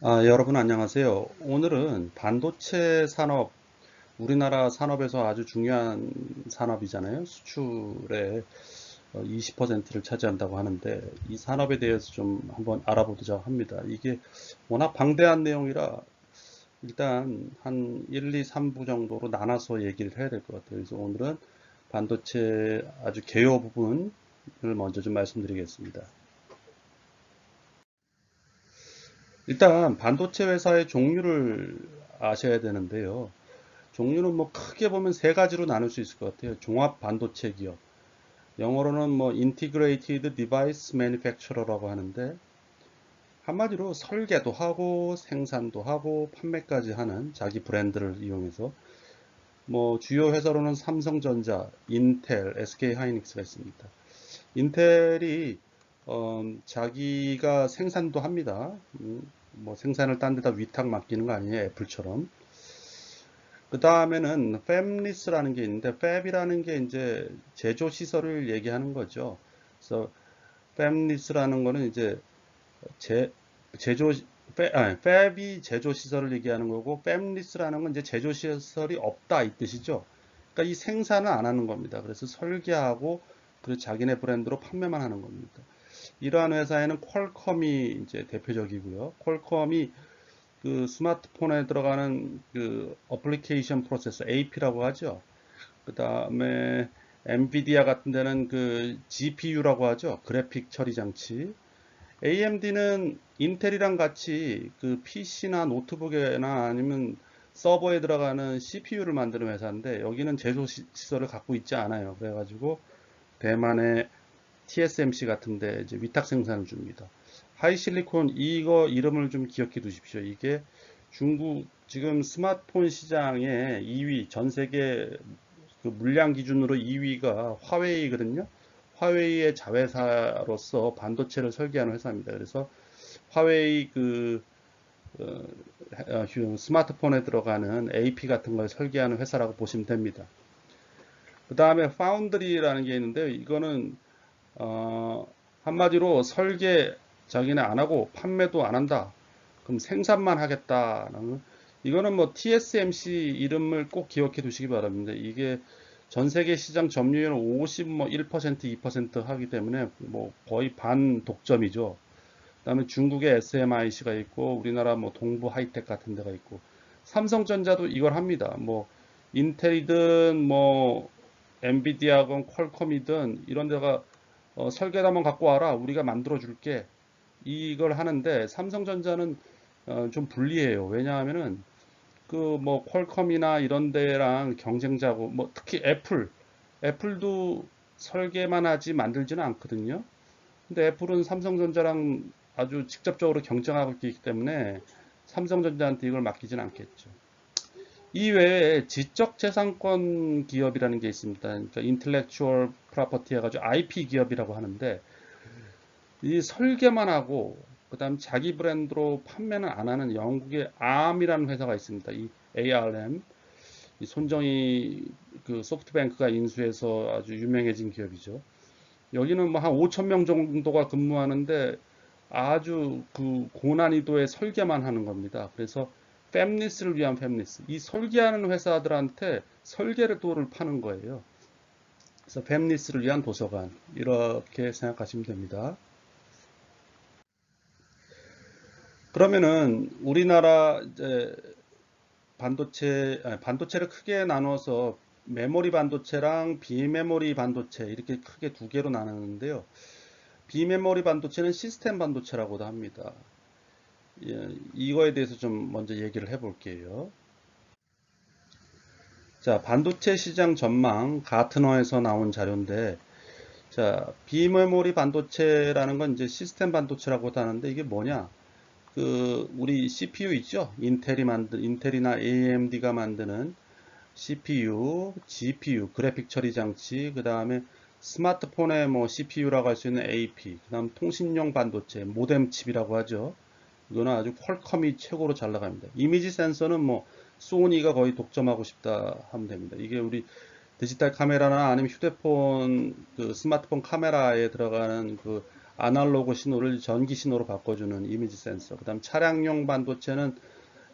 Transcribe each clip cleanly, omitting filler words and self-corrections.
여러분 안녕하세요. 오늘은 반도체 산업, 우리나라 산업에서 아주 중요한 산업이잖아요. 수출의 20%를 차지한다고 하는데 이 산업에 대해서 좀 한번 알아보자 합니다. 이게 워낙 방대한 내용이라 일단 한 1, 2, 3부 정도로 나눠서 얘기를 해야 될 것 같아요. 그래서 오늘은 반도체 아주 개요 부분을 먼저 좀 말씀드리겠습니다. 일단 반도체 회사의 종류를 아셔야 되는데요. 종류는 뭐 크게 보면 세 가지로 나눌 수 있을 것 같아요. 종합 반도체 기업. 영어로는 뭐 Integrated Device Manufacturer라고 하는데 한마디로 설계도 하고 생산도 하고 판매까지 하는 자기 브랜드를 이용해서 뭐 주요 회사로는 삼성전자, 인텔, SK 하이닉스가 있습니다. 인텔이 자기가 생산도 합니다. 뭐 생산을 딴 데다 위탁 맡기는 거 아니에요, 애플처럼. 그 다음에는 팹리스라는 게 있는데 팹이라는 게 이제 제조 시설을 얘기하는 거죠. 그래서 팹리스라는 거는 이제 제 제조 팹이 제조 시설을 얘기하는 거고 팹리스라는 건 이제 제조 시설이 없다 이 뜻이죠. 그러니까 이 생산을 안 하는 겁니다. 그래서 설계하고 그리고 자기네 브랜드로 판매만 하는 겁니다. 이러한 회사에는 퀄컴이 이제 대표적이고요. 퀄컴이 그 스마트폰에 들어가는 그 어플리케이션 프로세서 AP라고 하죠. 그 다음에 엔비디아 같은 데는 그 GPU라고 하죠. 그래픽 처리 장치. AMD는 인텔이랑 같이 그 PC나 노트북에나 아니면 서버에 들어가는 CPU를 만드는 회사인데 여기는 제조 시설을 갖고 있지 않아요. 그래가지고 대만의 TSMC 같은데 이제 위탁 생산을 줍니다. 하이실리콘 이거 이름을 좀 기억해 두십시오. 이게 중국 지금 스마트폰 시장의 2위, 전 세계 그 물량 기준으로 2위가 화웨이거든요. 화웨이의 자회사로서 반도체를 설계하는 회사입니다. 그래서 화웨이 그 어, 스마트폰에 들어가는 AP 같은 걸 설계하는 회사라고 보시면 됩니다. 그 다음에 파운드리라는 게 있는데 이거는 어, 한마디로 설계 자기네 안 하고 판매도 안 한다. 그럼 생산만 하겠다는 이거는 뭐 TSMC 이름을 꼭 기억해 두시기 바랍니다. 이게 전 세계 시장 점유율은 50, 뭐 1%, 2% 하기 때문에 뭐 거의 반 독점이죠. 그다음에 중국의 SMIC가 있고 우리나라 뭐 동부 하이텍 같은 데가 있고 삼성전자도 이걸 합니다. 뭐 인텔이든 뭐 엔비디아건 퀄컴이든 이런 데가 설계도만 갖고 와라. 우리가 만들어 줄게. 이걸 하는데 삼성전자는 좀 불리해요. 왜냐하면은 그 뭐 퀄컴이나 이런 데랑 경쟁자고 뭐 특히 애플도 설계만 하지 만들지는 않거든요. 근데 애플은 삼성전자랑 아주 직접적으로 경쟁하고 있기 때문에 삼성전자한테 이걸 맡기진 않겠죠. 이외에 지적재산권 기업이라는 게 있습니다. 그러니까 인텔렉추얼 프로퍼티 해가지고 IP 기업이라고 하는데 이 설계만 하고 그다음 자기 브랜드로 판매는 안 하는 영국의 ARM이라는 회사가 있습니다. 이 ARM 이 손정희 그 소프트뱅크가 인수해서 아주 유명해진 기업이죠. 여기는 뭐 한 5천 명 정도가 근무하는데 아주 그 고난이도의 설계만 하는 겁니다. 그래서 팹리스를 위한 팹리스. 이 설계하는 회사들한테 설계를 도를 파는 거예요. 그래서 팹리스를 위한 도서관. 이렇게 생각하시면 됩니다. 그러면은 우리나라 이제 반도체를 크게 나눠서 메모리 반도체랑 비메모리 반도체 이렇게 크게 두 개로 나누는데요. 비메모리 반도체는 시스템 반도체라고도 합니다. 예, 이거에 대해서 좀 먼저 얘기를 해볼게요. 자, 반도체 시장 전망 가트너에서 나온 자료인데, 자, 비메모리 반도체라는 건 이제 시스템 반도체라고도 하는데 이게 뭐냐? 그 우리 CPU 있죠? 인텔이나 AMD가 만드는 CPU, GPU, 그래픽 처리 장치, 그 다음에 스마트폰의 뭐 CPU라고 할 수 있는 AP, 그 다음 통신용 반도체, 모뎀 칩이라고 하죠. 이거는 아주 퀄컴이 최고로 잘 나갑니다. 이미지 센서는 뭐 소니가 거의 독점하고 싶다 하면 됩니다. 이게 우리 디지털 카메라나 아니면 휴대폰 그 스마트폰 카메라에 들어가는 그 아날로그 신호를 전기 신호로 바꿔주는 이미지 센서. 그다음 차량용 반도체는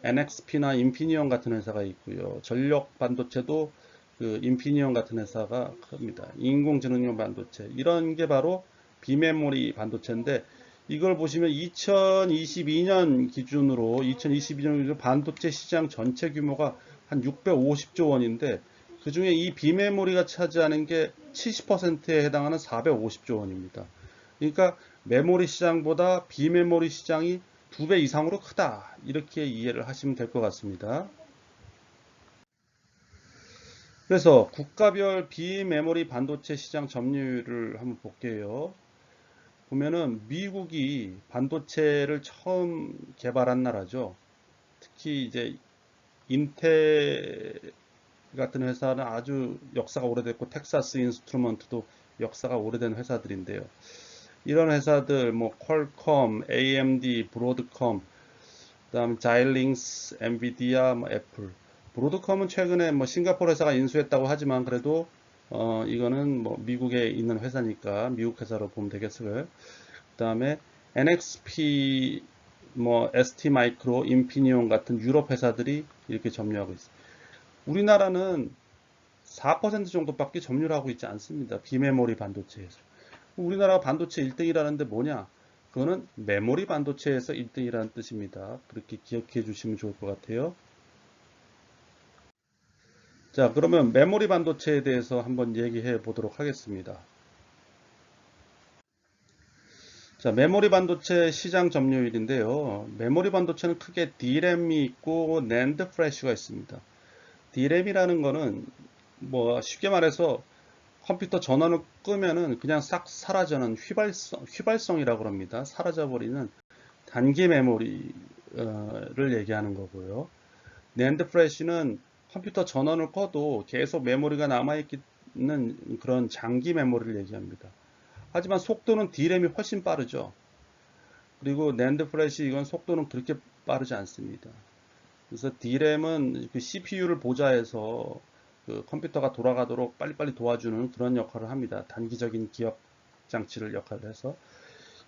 NXP나 인피니온 같은 회사가 있고요. 전력 반도체도 그 인피니온 같은 회사가 큽니다. 인공지능용 반도체 이런 게 바로 비메모리 반도체인데 이걸 보시면 2022년 기준으로 반도체 시장 전체 규모가 한 650조 원인데 그 중에 이 비메모리가 차지하는 게 70%에 해당하는 450조 원입니다. 그러니까 메모리 시장보다 비메모리 시장이 2배 이상으로 크다. 이렇게 이해를 하시면 될 것 같습니다. 그래서 국가별 비메모리 반도체 시장 점유율을 한번 볼게요. 보면은 미국이 반도체를 처음 개발한 나라죠. 특히 이제 인텔 같은 회사는 아주 역사가 오래됐고 텍사스 인스트루먼트도 역사가 오래된 회사들인데요. 이런 회사들 뭐 퀄컴, AMD, 브로드컴, 그다음 자일링스, 엔비디아, 뭐 애플. 브로드컴은 최근에 뭐 싱가포르 회사가 인수했다고 하지만 그래도 이거는 뭐 미국에 있는 회사니까 미국 회사로 보면 되겠어요. 그다음에 NXP, 뭐 ST 마이크로, 인피니온 같은 유럽 회사들이 이렇게 점유하고 있어요. 우리나라는 4% 정도밖에 점유를 하고 있지 않습니다. 비메모리 반도체에서. 우리나라 반도체 1등이라는데 뭐냐? 그거는 메모리 반도체에서 1등이라는 뜻입니다. 그렇게 기억해 주시면 좋을 것 같아요. 자, 그러면 메모리 반도체에 대해서 한번 얘기해 보도록 하겠습니다. 자, 메모리 반도체 시장 점유율인데요. 메모리 반도체는 크게 D램이 있고 NAND 플래시가 있습니다. D램이라는 거는 뭐 쉽게 말해서 컴퓨터 전원을 끄면은 그냥 싹 사라지는 휘발성이라고 합니다. 사라져버리는 단기 메모리를 얘기하는 거고요. 낸드 플래시는 컴퓨터 전원을 꺼도 계속 메모리가 남아있는 그런 장기 메모리를 얘기합니다. 하지만 속도는 D램이 훨씬 빠르죠. 그리고 낸드 플래시 이건 속도는 그렇게 빠르지 않습니다. 그래서 D램은 그 CPU를 보좌해서 그 컴퓨터가 돌아가도록 빨리빨리 도와주는 그런 역할을 합니다. 단기적인 기억 장치를 역할을 해서.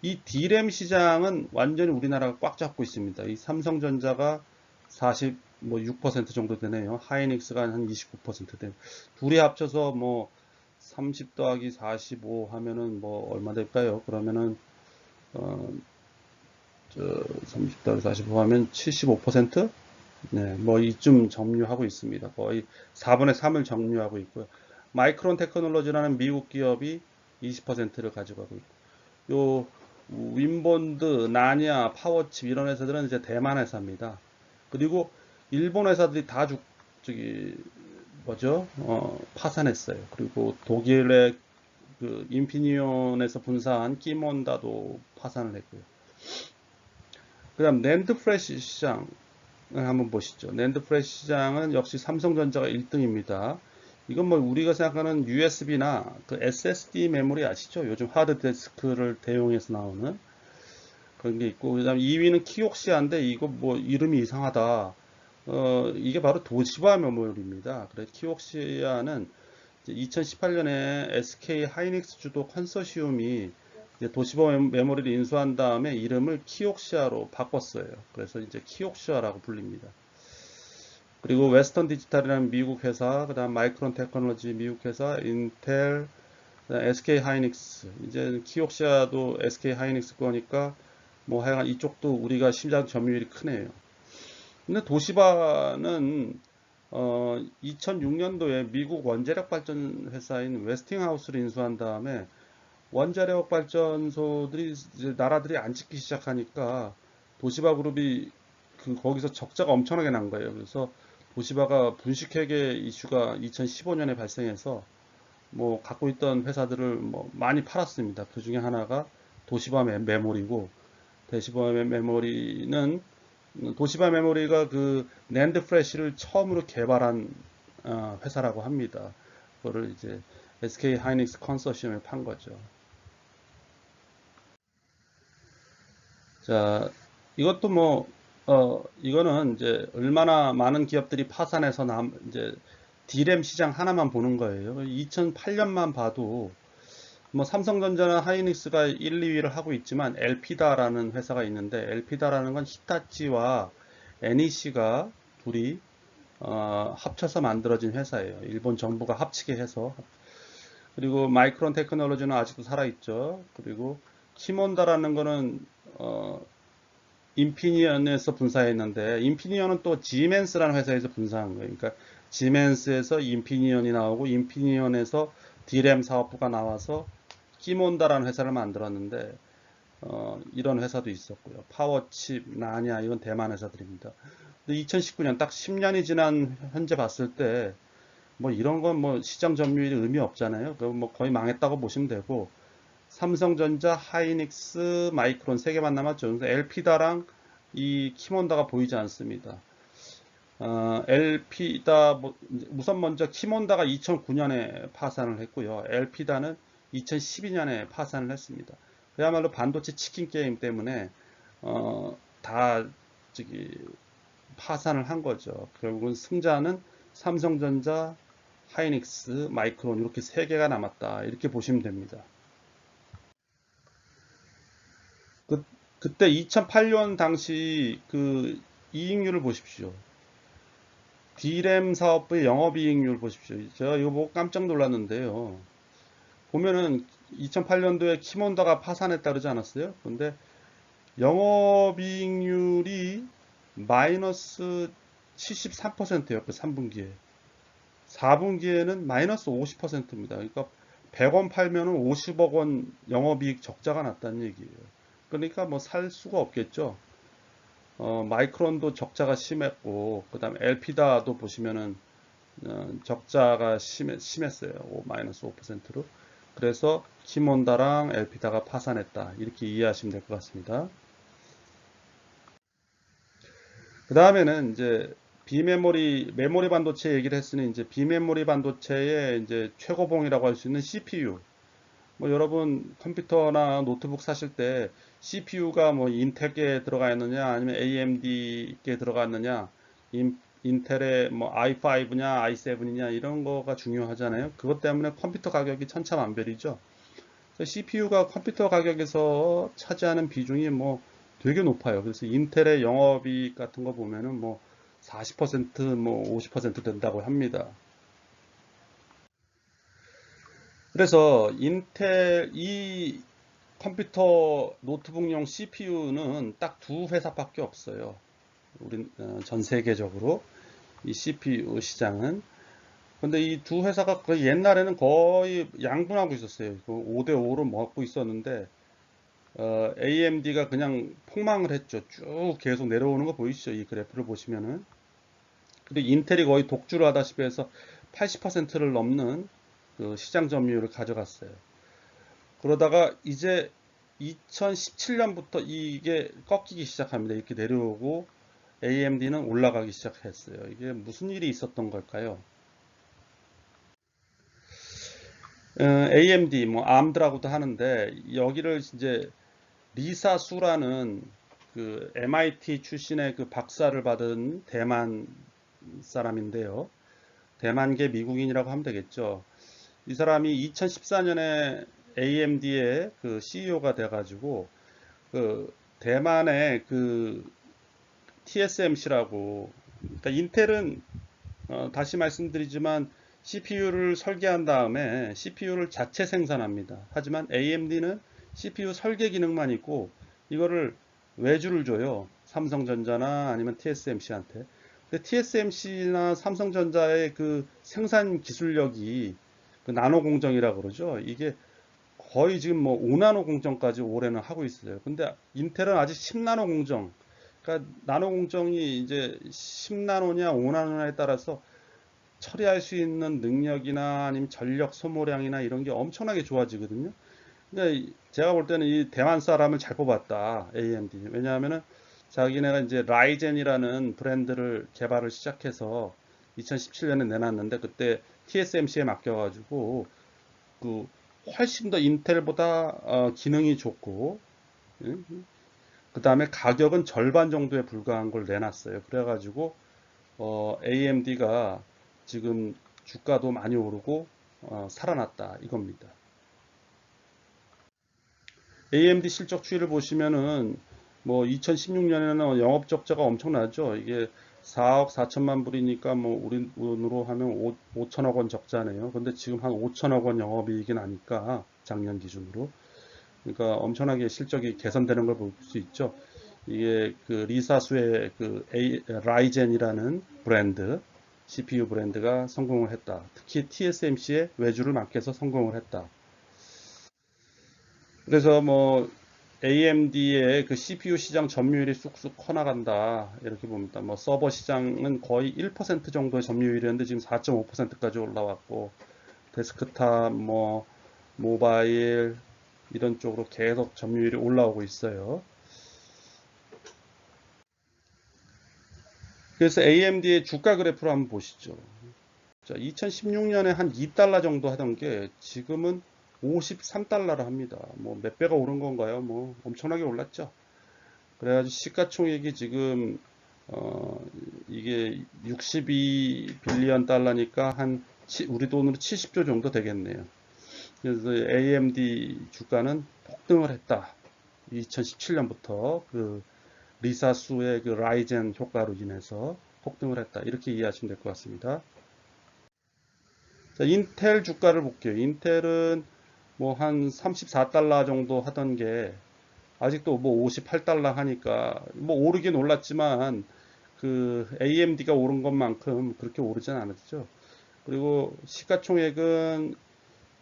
이 D램 시장은 완전히 우리나라가 꽉 잡고 있습니다. 이 삼성전자가 46% 정도 되네요. 하이닉스가 한 29% 돼요. 둘이 합쳐서 뭐 30 더하기 45 하면은 뭐 얼마 될까요? 그러면은 어, 30 더하기 45 하면 75%? 네, 뭐 이쯤 점유하고 있습니다. 거의 4분의 3을 점유하고 있고요. 마이크론 테크놀로지라는 미국 기업이 20%를 가져가고 있고, 요 윈본드, 나냐, 파워칩 이런 회사들은 이제 대만 회사입니다. 그리고 일본 회사들이 다 저기 뭐죠? 파산했어요. 그리고 독일의 그 인피니온에서 분사한 끼몬다도 파산을 했고요. 그다음 낸드 플래시 시장 한번 보시죠. 낸드 플래시 시장은 역시 삼성전자가 1등입니다. 이건 뭐 우리가 생각하는 USB나 그 SSD 메모리 아시죠? 요즘 하드디스크를 대용해서 나오는 그런 게 있고, 그다음 2위는 키옥시아인데 이거 뭐 이름이 이상하다. 이게 바로 도시바 메모리입니다. 그래 키옥시아는 2018년에 SK 하이닉스 주도 컨소시움이 도시바 메모리를 인수한 다음에 이름을 키옥시아로 바꿨어요. 그래서 이제 키옥시아라고 불립니다. 그리고 웨스턴 디지털이라는 미국 회사, 그다음 마이크론 테크놀로지 미국 회사, 인텔, SK 하이닉스. 이제 키옥시아도 SK 하이닉스 거니까 뭐 하여간 이쪽도 우리가 시장 점유율이 크네요. 근데 도시바는 2006년도에 미국 원자력 발전 회사인 웨스팅하우스를 인수한 다음에 원자력 발전소들이 이제 나라들이 안 짓기 시작하니까 도시바 그룹이 거기서 적자가 엄청나게 난 거예요. 그래서 도시바가 분식회계 이슈가 2015년에 발생해서 뭐 갖고 있던 회사들을 뭐 많이 팔았습니다. 그 중에 하나가 도시바 메모리고, 도시바 메모리는 도시바 메모리가 그 낸드 플래시를 처음으로 개발한 회사라고 합니다. 그거를 이제 SK 하이닉스 컨소시엄에 판 거죠. 자, 이것도 뭐 이거는 이제 얼마나 많은 기업들이 파산해서 이제 D램 시장 하나만 보는 거예요. 2008년만 봐도 뭐 삼성전자나 하이닉스가 1, 2위를 하고 있지만 엘피다라는 회사가 있는데 엘피다라는 건 히타치와 NEC가 둘이 합쳐서 만들어진 회사예요. 일본 정부가 합치게 해서. 그리고 마이크론 테크놀로지는 아직도 살아있죠. 그리고 키몬다라는 거는 인피니언에서 분사했는데 인피니언은 또 지멘스라는 회사에서 분사한 거예요. 그러니까 지멘스에서 인피니언이 나오고 인피니언에서 디램 사업부가 나와서 키몬다라는 회사를 만들었는데 이런 회사도 있었고요. 파워칩, 나냐 이건 대만 회사들입니다. 근데 2019년 딱 10년이 지난 현재 봤을 때 뭐 이런 건 뭐 시장 점유율이 의미 없잖아요. 그럼 뭐 거의 망했다고 보시면 되고 삼성전자, 하이닉스, 마이크론 세 개만 남았죠. 그래서 엘피다랑 이 키몬다가 보이지 않습니다. 엘피다 우선 먼저 키몬다가 2009년에 파산을 했고요. 엘피다는 2012년에 파산을 했습니다. 그야말로 반도체 치킨 게임 때문에 다 저기 파산을 한 거죠. 결국은 승자는 삼성전자, 하이닉스, 마이크론 이렇게 세 개가 남았다. 이렇게 보시면 됩니다. 그, 그때 2008년 당시 그 이익률을 보십시오. D램 사업부의 영업이익률 보십시오. 제가 이거 보고 깜짝 놀랐는데요. 보면은 2008년도에 키몬다가 파산했다 그러지 않았어요? 근데 영업이익률이 마이너스 73%였고 3분기에. 4분기에는 마이너스 50%입니다. 그러니까 100원 팔면은 50억 원 영업이익 적자가 났다는 얘기예요. 그러니까 뭐 살 수가 없겠죠. 마이크론도 적자가 심했고, 그 다음에 엘피다도 보시면은 적자가 심했어요. 마이너스 5%로. 그래서 키몬다랑 엘피다가 파산했다. 이렇게 이해하시면 될 것 같습니다. 그 다음에는 이제 메모리 반도체 얘기를 했으니 이제 비메모리 반도체의 이제 최고봉이라고 할 수 있는 CPU. 뭐 여러분 컴퓨터나 노트북 사실 때 CPU가 뭐 인텔에 들어가 있느냐 아니면 AMD에 들어가 있느냐 인텔의 뭐 i5냐 i7이냐 이런 거가 중요하잖아요. 그것 때문에 컴퓨터 가격이 천차만별이죠. CPU가 컴퓨터 가격에서 차지하는 비중이 뭐 되게 높아요. 그래서 인텔의 영업이익 같은 거 보면은 뭐 40%뭐 50% 된다고 합니다. 그래서 인텔 이 컴퓨터 노트북용 CPU는 딱 두 회사밖에 없어요. 우리 전 세계적으로 이 CPU 시장은. 근데 이 두 회사가 거의 옛날에는 거의 양분하고 있었어요. 5대5로 먹고 있었는데 AMD가 그냥 폭망을 했죠. 쭉 계속 내려오는 거 보이시죠? 이 그래프를 보시면은. 근데 인텔이 거의 독주를 하다시피 해서 80%를 넘는 그 시장 점유율을 가져갔어요. 그러다가 이제 2017년부터 이게 꺾이기 시작합니다. 이렇게 내려오고 AMD는 올라가기 시작했어요. 이게 무슨 일이 있었던 걸까요? AMD, 뭐 ARM드라고도 하는데 여기를 이제 리사 수라는 그 MIT 출신의 그 박사를 받은 대만 사람인데요. 대만계 미국인이라고 하면 되겠죠. 이 사람이 2014년에 AMD의 그 CEO가 돼가지고 그 대만의 그 TSMC라고, 그러니까 인텔은 다시 말씀드리지만 CPU를 설계한 다음에 CPU를 자체 생산합니다. 하지만 AMD는 CPU 설계 기능만 있고 이거를 외주를 줘요. 삼성전자나 아니면 TSMC한테. 근데 TSMC나 삼성전자의 그 생산 기술력이 그 나노 공정이라고 그러죠. 이게 거의 지금 뭐 5나노 공정까지 올해는 하고 있어요. 근데 인텔은 아직 10나노 공정. 그러니까 나노 공정이 이제 10나노냐 5나노냐에 따라서 처리할 수 있는 능력이나 아니면 전력 소모량이나 이런 게 엄청나게 좋아지거든요. 근데 제가 볼 때는 이 대만 사람을 잘 뽑았다. AMD. 왜냐하면은 자기네가 이제 라이젠이라는 브랜드를 개발을 시작해서 2017년에 내놨는데 그때 TSMC에 맡겨가지고 그 훨씬 더 인텔보다 기능이 좋고 그 다음에 가격은 절반 정도에 불과한 걸 내놨어요. 그래가지고 AMD가 지금 주가도 많이 오르고 살아났다 이겁니다. AMD 실적 추이를 보시면은 뭐 2016년에는 영업 적자가 엄청나죠. 이게 4억 4천만 불이니까 뭐 우리 돈으로 하면 5천억 원 적자네요. 근데 지금 한 5천억 원 영업이익이 나니까 작년 기준으로. 그러니까 엄청나게 실적이 개선되는 걸 볼 수 있죠. 이게 그 리사수의 그 라이젠이라는 브랜드, CPU 브랜드가 성공을 했다. 특히 TSMC의 외주를 맡겨서 성공을 했다. 그래서 뭐 AMD의 그 CPU 시장 점유율이 쑥쑥 커나간다 이렇게 봅니다. 뭐 서버 시장은 거의 1% 정도의 점유율이었는데 지금 4.5%까지 올라왔고 데스크탑 뭐 모바일 이런 쪽으로 계속 점유율이 올라오고 있어요. 그래서 AMD의 주가 그래프를 한번 보시죠. 자, 2016년에 한 2달러 정도 하던 게 지금은 53달러를 합니다. 뭐 몇 배가 오른 건가요? 뭐 엄청나게 올랐죠. 그래가지고 시가총액이 지금 어 이게 62 빌리언 달러니까 한 우리 돈으로 70조 정도 되겠네요. 그래서 AMD 주가는 폭등을 했다. 2017년부터 그 리사수의 그 라이젠 효과로 인해서 폭등을 했다. 이렇게 이해하시면 될 것 같습니다. 자, 인텔 주가를 볼게요. 인텔은 뭐 한 34달러 정도 하던 게 아직도 뭐 58달러 하니까 뭐 오르긴 올랐지만 그 AMD가 오른 것만큼 그렇게 오르진 않았죠. 그리고 시가총액은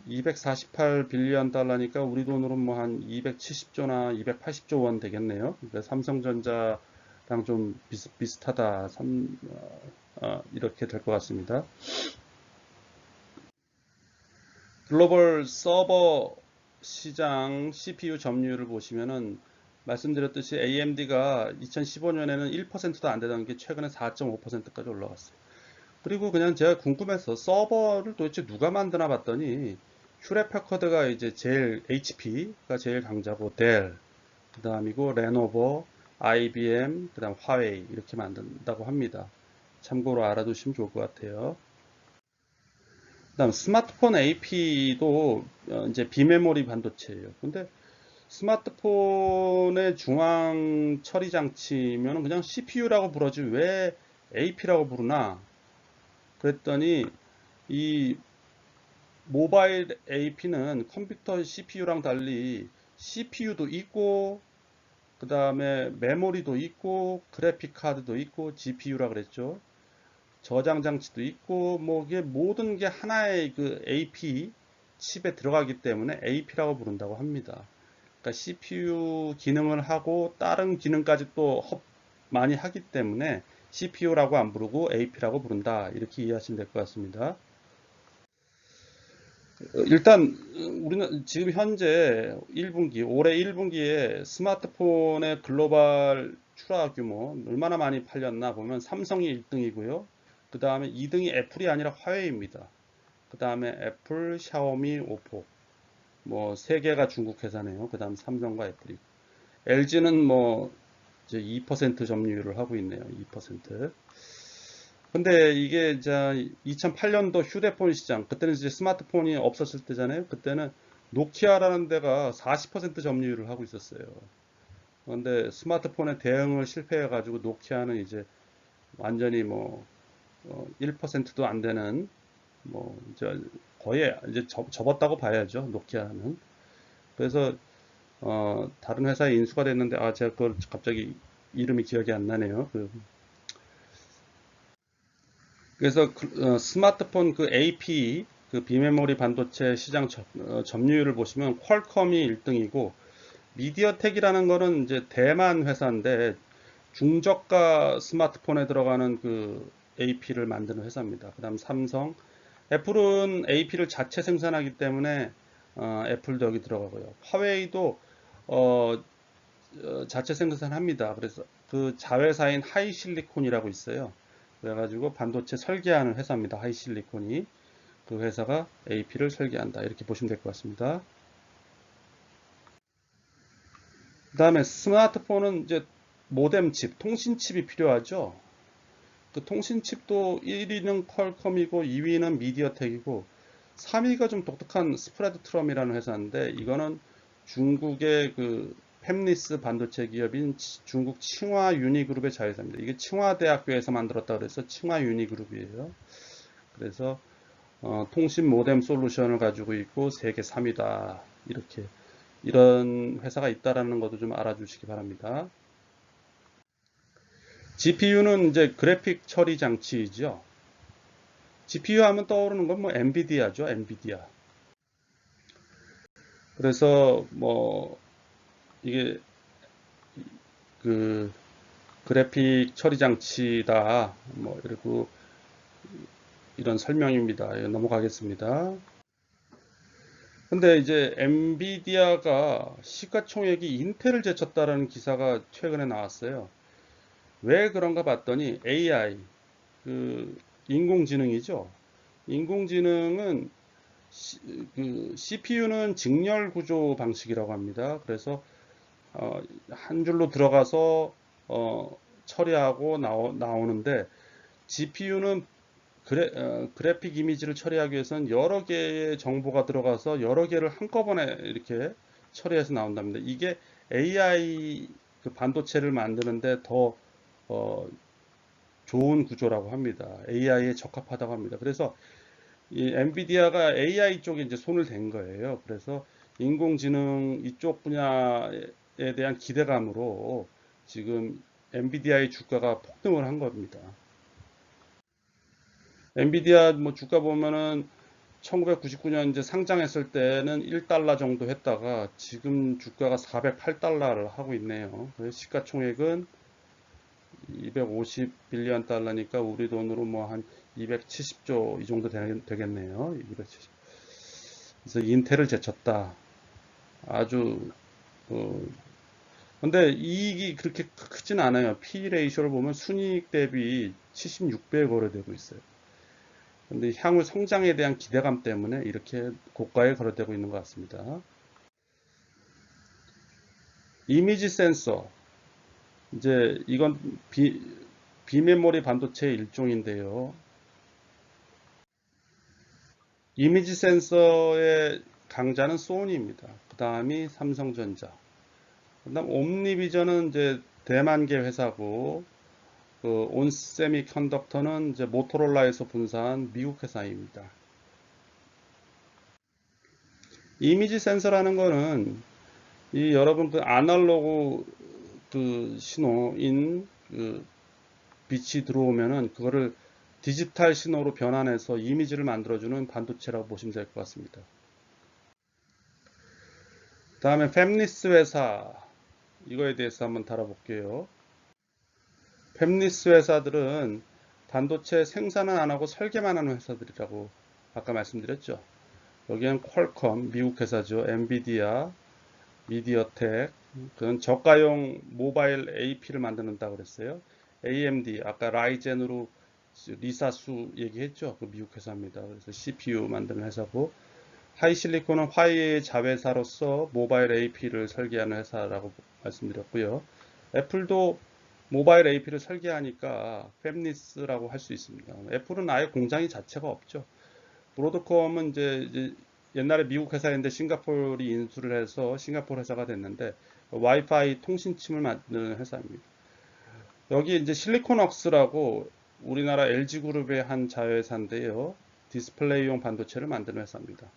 248 빌리언 달러니까 우리 돈으로 뭐 한 270조나 280조 원 되겠네요. 그러니까 삼성전자랑 좀 비슷하다. 이렇게 될 것 같습니다. 글로벌 서버 시장 CPU 점유율을 보시면은 말씀드렸듯이 AMD가 2015년에는 1%도 안 되던 게 최근에 4.5%까지 올라갔어요. 그리고 그냥 제가 궁금해서 서버를 도대체 누가 만드나 봤더니 휴렛 패커드가 이제 제일 HP가 제일 강자고 델, 그다음이고 레노버, IBM, 그다음 화웨이 이렇게 만든다고 합니다. 참고로 알아두시면 좋을 것 같아요. 그다음 스마트폰 AP도 이제 비메모리 반도체예요. 근데 스마트폰의 중앙 처리 장치면 그냥 CPU라고 부르지 왜 AP라고 부르나? 그랬더니 이 모바일 AP는 컴퓨터 CPU랑 달리 CPU도 있고 그 다음에 메모리도 있고 그래픽 카드도 있고 GPU라 그랬죠. 저장 장치도 있고 뭐 이게 모든 게 하나의 그 AP 칩에 들어가기 때문에 AP라고 부른다고 합니다. 그러니까 CPU 기능을 하고 다른 기능까지 또 많이 하기 때문에 CPU라고 안 부르고 AP라고 부른다. 이렇게 이해하시면 될 것 같습니다. 일단 우리는 지금 현재 1분기, 올해 1분기에 스마트폰의 글로벌 출하 규모 얼마나 많이 팔렸나 보면 삼성이 1등이고요. 그 다음에 2등이 애플이 아니라 화웨이입니다. 그 다음에 애플, 샤오미, 오포. 뭐 세 개가 중국 회사네요. 그 다음 삼성과 애플이. LG는 뭐 이제 2% 점유율을 하고 있네요. 2%. 근데 이게 이제 2008년도 휴대폰 시장, 그때는 이제 스마트폰이 없었을 때잖아요. 그때는 노키아라는 데가 40% 점유율을 하고 있었어요. 그런데 스마트폰에 대응을 실패해가지고 노키아는 이제 완전히 뭐 1%도 안 되는 뭐 이제 거의 이제 접었다고 봐야죠. 노키아는. 그래서 다른 회사에 인수가 됐는데 제가 그걸 갑자기 이름이 기억이 안 나네요. 그래서 스마트폰 그 AP 그 비메모리 반도체 시장 점유율을 보시면 퀄컴이 1등이고 미디어텍이라는 거는 이제 대만 회사인데 중저가 스마트폰에 들어가는 그 AP를 만드는 회사입니다. 그다음 삼성, 애플은 AP를 자체 생산하기 때문에 애플도 여기 들어가고요. 화웨이도 어, 자체 생산합니다. 그래서 그 자회사인 하이실리콘이라고 있어요. 그래가지고 반도체 설계하는 회사입니다. 하이실리콘이. 그 회사가 AP를 설계한다. 이렇게 보시면 될 것 같습니다. 그 다음에 스마트폰은 이제 모뎀 칩, 통신 칩이 필요하죠. 그 통신 칩도 1위는 퀄컴이고 2위는 미디어텍이고 3위가 좀 독특한 스프레드 트럼이라는 회사인데 이거는 중국의 그 팹리스 반도체 기업인 중국 칭화 유니그룹의 자회사입니다. 이게 칭화대학교에서 만들었다 그래서 칭화 유니그룹이에요. 그래서 통신 모뎀 솔루션을 가지고 있고 세계 3위다. 이렇게 이런 회사가 있다라는 것도 좀 알아주시기 바랍니다. GPU는 이제 그래픽 처리 장치이죠. GPU 하면 떠오르는 건 뭐 엔비디아죠, 엔비디아. 그래서 뭐 이게 그 그래픽 처리 장치다. 뭐 그리고 이런 설명입니다. 넘어가겠습니다. 근데 이제 엔비디아가 시가총액이 인텔을 제쳤다라는 기사가 최근에 나왔어요. 왜 그런가 봤더니 AI, 그 인공지능이죠. 인공지능은 그 CPU는 직렬 구조 방식이라고 합니다. 그래서 한 줄로 들어가서 처리하고 나오는데 GPU는 그래픽 이미지를 처리하기 위해서는 여러 개의 정보가 들어가서 여러 개를 한꺼번에 이렇게 처리해서 나온답니다. 이게 AI 그 반도체를 만드는데 더 어, 좋은 구조라고 합니다. AI에 적합하다고 합니다. 그래서 이 엔비디아가 AI 쪽에 이제 손을 댄 거예요. 그래서 인공지능 이쪽 분야에 대한 기대감으로 지금 엔비디아의 주가가 폭등을 한 겁니다. 엔비디아 뭐 주가 보면은 1999년 이제 상장했을 때는 1달러 정도 했다가 지금 주가가 408달러를 하고 있네요. 그래서 시가총액은 250빌리언 달러니까 우리 돈으로 뭐 한 270조 이 정도 되겠네요. 270. 그래서 인텔을 제쳤다. 아주 어, 근데 이익이 그렇게 크진 않아요. P 레이쇼를 보면 순이익 대비 76배에 거래되고 있어요. 근데 향후 성장에 대한 기대감 때문에 이렇게 고가에 거래되고 있는 것 같습니다. 이미지 센서. 이제 이건 비메모리 반도체의 일종인데요. 이미지 센서의 강자는 소니입니다. 그 다음이 삼성전자. 그 다음 옴니비전은 이제 대만계 회사고, 그 온세미컨덕터는 이제 모토로라에서 분사한 미국 회사입니다. 이미지 센서라는 거는 이 여러분 그 아날로그 그 신호인 그 빛이 들어오면은 그거를 디지털 신호로 변환해서 이미지를 만들어주는 반도체라고 보시면 될 것 같습니다. 다음에 팹리스 회사 이거에 대해서 한번 다뤄볼게요. 팹리스 회사들은 반도체 생산은 안 하고 설계만 하는 회사들이라고 아까 말씀드렸죠. 여기는 퀄컴 미국 회사죠. 엔비디아, 미디어텍, 그건 저가용 모바일 AP를 만드는다고 그랬어요. AMD, 아까 라이젠으로 리사수 얘기했죠. 그 미국 회사입니다. 그래서 CPU 만드는 회사고, 하이실리콘은 화웨이의 자회사로서 모바일 AP를 설계하는 회사라고 말씀드렸고요. 애플도 모바일 AP를 설계하니까 팹리스라고 할 수 있습니다. 애플은 아예 공장이 자체가 없죠. 브로드컴은 이제 옛날에 미국 회사인데 싱가포르이 인수를 해서 싱가포르 회사가 됐는데 와이파이 통신침을 만드는 회사입니다. 여기 이제 실리콘웍스라고 우리나라 LG그룹의 한 자회사인데요. 디스플레이용 반도체를 만드는 회사입니다.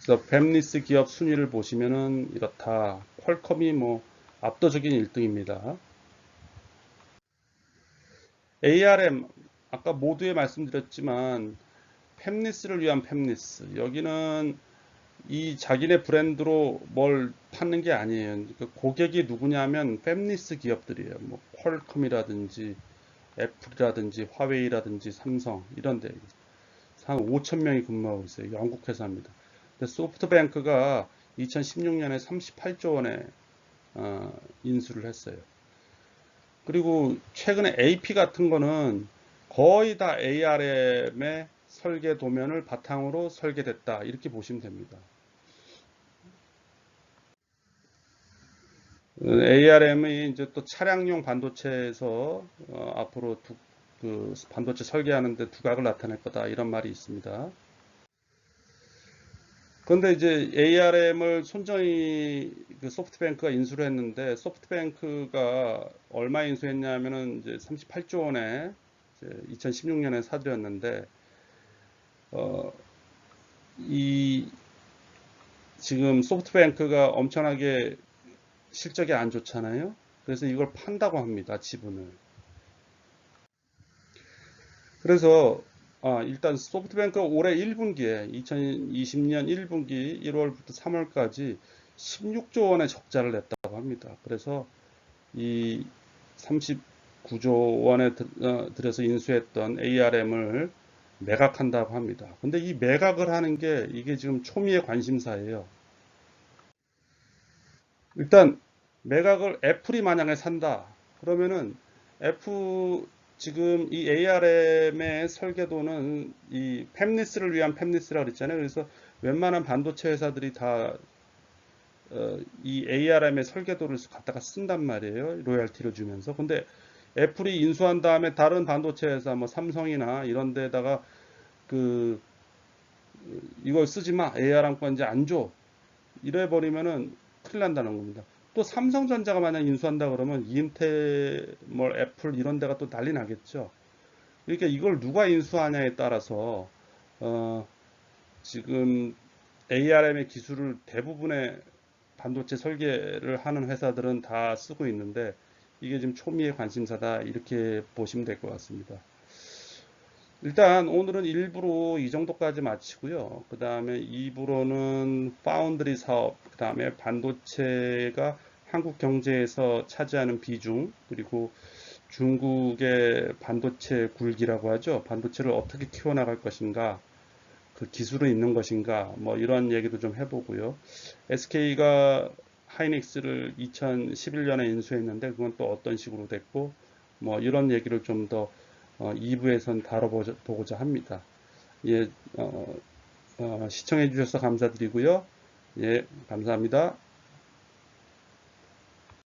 그래서 팹리스 기업 순위를 보시면은 이렇다. 퀄컴이 뭐 압도적인 1등입니다. ARM 아까 모두에 말씀드렸지만 팹리스를 위한 팹리스. 여기는 이 자기네 브랜드로 뭘 파는 게 아니에요. 그 고객이 누구냐면 팹리스 기업들이에요. 뭐 퀄컴이라든지 애플이라든지 화웨이라든지 삼성 이런 데 한 5천 명이 근무하고 있어요. 영국 회사입니다. 근데 소프트뱅크가 2016년에 38조 원에 인수를 했어요. 그리고 최근에 AP 같은 거는 거의 다 ARM의 설계 도면을 바탕으로 설계됐다. 이렇게 보시면 됩니다. ARM이 이제 또 차량용 반도체에서 앞으로 그 반도체 설계하는데 두각을 나타낼 거다. 이런 말이 있습니다. 그런데 이제 ARM을 손정희 그 소프트뱅크가 인수를 했는데, 소프트뱅크가 얼마 인수했냐면은 이제 38조 원에 2016년에 사들였는데, 어, 이 지금 소프트뱅크가 엄청나게 실적이 안 좋잖아요. 그래서 이걸 판다고 합니다, 지분을. 그래서 일단 소프트뱅크가 올해 1분기에 2020년 1분기 1월부터 3월까지 16조 원의 적자를 냈다고 합니다. 그래서 이 39조 원에 들여서 인수했던 ARM을 매각한다고 합니다. 근데 이 매각을 하는 게 이게 지금 초미의 관심사예요. 일단 매각을 애플이 만약에 산다. 그러면은 애플 지금 이 ARM의 설계도는 이 팹리스를 위한 팹리스라고 그랬잖아요. 그래서 웬만한 반도체 회사들이 다 이 ARM의 설계도를 갖다가 쓴단 말이에요. 로열티를 주면서. 근데 애플이 인수한 다음에 다른 반도체 회사 뭐 삼성이나 이런 데다가 그 이걸 쓰지 마. ARM 건 이제 안 줘. 이래 버리면은 큰일 난다는 겁니다. 또 삼성전자가 만약 인수한다 그러면 인텔, 뭐 애플 이런 데가 또 난리 나겠죠. 그러니까 이걸 누가 인수하냐에 따라서 어, 지금 ARM의 기술을 대부분의 반도체 설계를 하는 회사들은 다 쓰고 있는데 이게 지금 초미의 관심사다 이렇게 보시면 될 것 같습니다. 일단 오늘은 1부로 이 정도까지 마치고요. 그 다음에 2부로는 파운드리 사업, 그 다음에 반도체가 한국 경제에서 차지하는 비중, 그리고 중국의 반도체 굴기라고 하죠. 반도체를 어떻게 키워나갈 것인가, 그 기술은 있는 것인가, 뭐 이런 얘기도 좀 해보고요. SK가 하이닉스를 2011년에 인수했는데 그건 또 어떤 식으로 됐고, 뭐 이런 얘기를 좀더 2부에선 다뤄보고자 합니다. 예, 시청해 주셔서 감사드리고요. 예, 감사합니다.